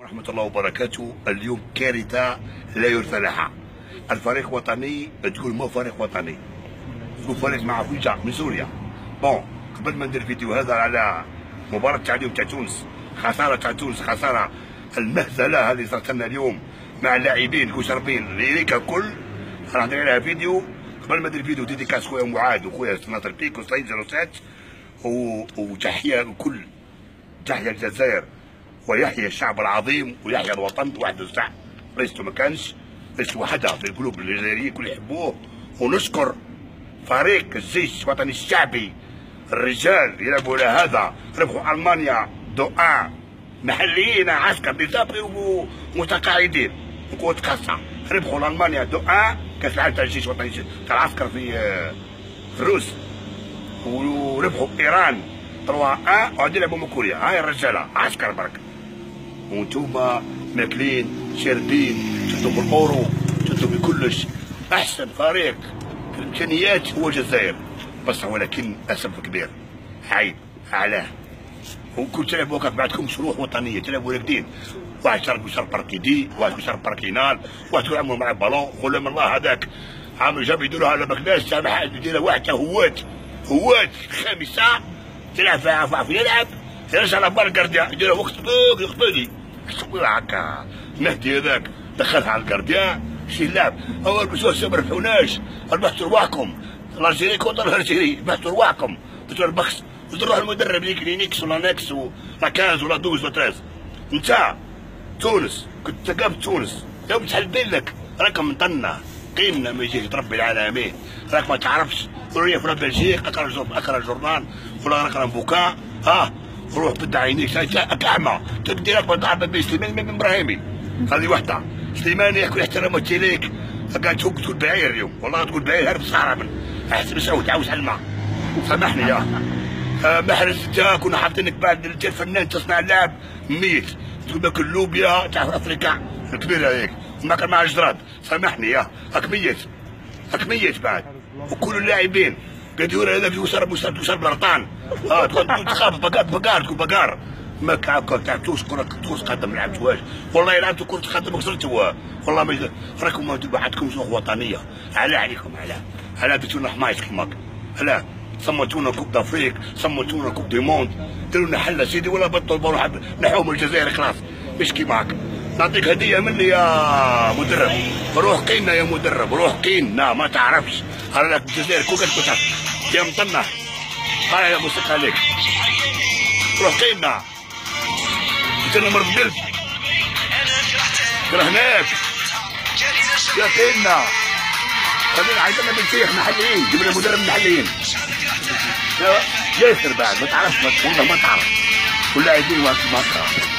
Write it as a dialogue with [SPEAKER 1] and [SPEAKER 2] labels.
[SPEAKER 1] ورحمة الله وبركاته. اليوم كارثة لا يرثى لها. الفريق وطني تقول مو فريق وطني، تقول فريق مع فوجا من سوريا. بون قبل ما ندير فيديو هذا على مباراة تاع اليوم تاع تونس، خسارة تاع تونس، خسارة المهزلة هذه صارت لنا اليوم مع اللاعبين المشربين ليريكا الكل. راح ندير لها فيديو. قبل ما ندير فيديو ديديكاس خويا معاذ وخويا سناطر بيك وسعيد 07 وتحية الكل، تحية الجزائر ويحيى الشعب العظيم ويحيى الوطن وحده الشعب. رئيسته ما كانش، رئيسته وحدها في القلوب الجزائريين كل يحبوه. ونشكر فريق الجيش الوطني الشعبي، الرجال يلعبوا على هذا، ربحوا المانيا 2-1 محليين عسكر ديزابري ومتقاعدين وقوة خاصة، ربحوا المانيا 2-1 كاس العالم تاع الجيش الوطني تاع العسكر في الروس، وربحوا ايران 3-1 وغادي يلعبوا مع كوريا. هاي الرجاله عسكر برك، وانتوما ماكلين شاربين، شدوا بالاورو، شدوا بكلش. احسن فريق في الامكانيات هو الجزائر، بس ولكن اسف كبير عيب علاه. وكل تلعب وقت بعدكم روح وطنيه، تلعبوا راكدين، واحد شرب باركيدي، واحد شرب باركينال، واحد يلعبوا مع البالون. قول من الله هذاك عامل جاب يديروها على ماكلاش تاع واحد يديرها واحد تاع هوات خامسه تلعب فيها يلعب يرجع على بال الكارديان يديرها وقت يقتلي شويه هكا. مهدي هذاك دخلها على الكارديان شي لعب. اول بسوس ما ربحوناش، ربحتوا رواحكم. الجيري كونتر الجيري، ربحتوا رواحكم، درتوا البخس ودروها المدرب اللي كلينيكس ولا نكس ولا 15 ولا 12 ولا 13. انت تونس كنت تقابل تونس يوم تحل بالك راكم مطنه قيمنا ما يجيك ربي العالمين، راك ما تعرفش. قولوا لي في بلجيك اقرا الجورنال ولا اقرا بوكا، روح بد عينيك راك اعمى تديرك ما تعرف بين سليمان من ابراهيمي. هذه وحده سليمان ياكل احترامك ليك، قاعد تقول بعير اليوم، والله تقول بعير هرب الصحراء من احسن سعود عاوز على الماء. سامحني يا محرز، انت كنا حاطينك بعد الفنان تصنع اللعب ميت، تقول باكل لوبيا تاع افريقيا الكبيره هذيك وماكل مع الجراد. سامحني يا هاك ميت بعد. وكل اللاعبين قاعد يقول هذاك يشرب الرطان، تقول تخاف بقار تقول بقار ما تعبتوش كره تونس قدم ما لعبتوهاش، والله لعبتوا كره قدم خسرتوها، والله ما راكم عندكم روح وطنيه. عليكم على درتونا حمايس كيماك، علاه صمتونا كوب دافريك، صمتونا كوب دي موند، ديروا لنا حله سيدي ولا بطلوا نحوهم الجزائر خلاص مش كيما هكا. نعطيك هديه مني يا مدرب، روح قينا يا مدرب، روح قينا ما تعرفش راك الجزائر كل قد يا مطنه. هاي يا موسيقى عليك، روح قينا قلت لنا مرض قلب هناك يا قينا. خلينا عايزين بالشيخ محليين، جبنا مدرب محليين ياسر بعد ما تعرفش والله ما تعرف كل لاعبين واقف هكا.